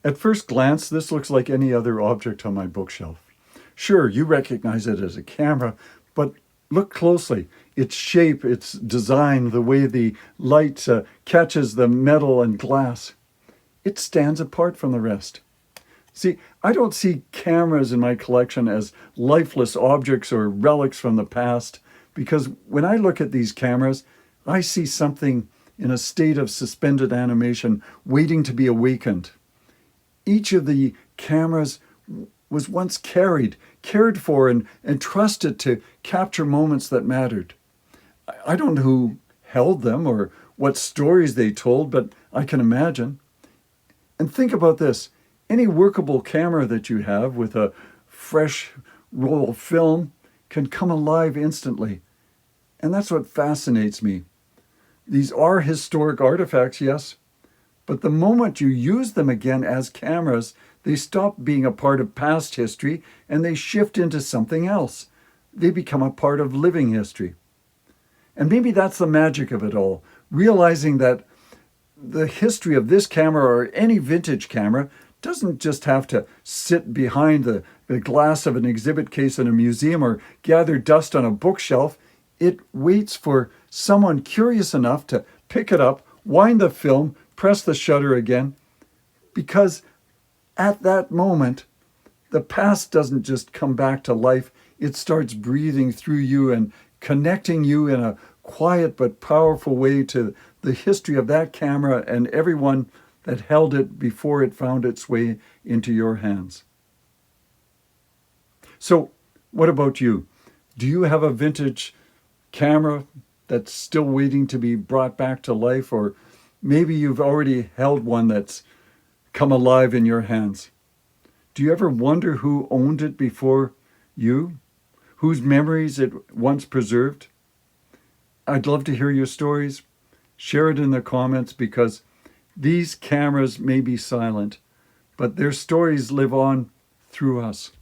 At first glance, this looks like any other object on my bookshelf. Sure, you recognize it as a camera, but look closely. Its shape, its design, the way the light catches the metal and glass, it stands apart from the rest. See, I don't see cameras in my collection as lifeless objects or relics from the past, because when I look at these cameras, I see something in a state of suspended animation waiting to be awakened. Each of the cameras was once cared for, and trusted to capture moments that mattered. I don't know who held them or what stories they told, but I can imagine. And think about this. Any workable camera that you have with a fresh roll of film can come alive instantly. And that's what fascinates me. These are historic artifacts, yes, but the moment you use them again as cameras, they stop being a part of past history and they shift into something else. They become a part of living history. And maybe that's the magic of it all, realizing that the history of this camera or any vintage camera doesn't just have to sit behind the glass of an exhibit case in a museum or gather dust on a bookshelf. It waits for someone curious enough to pick it up, wind the film, press the shutter again, because at that moment, the past doesn't just come back to life, it starts breathing through you and connecting you in a quiet but powerful way to the history of that camera and everyone that held it before it found its way into your hands. So, what about you? Do you have a vintage camera that's still waiting to be brought back to life, or maybe you've already held one that's come alive in your hands? Do you ever wonder who owned it before you? Whose memories it once preserved? I'd love to hear your stories. Share it in the comments, because these cameras may be silent, but their stories live on through us.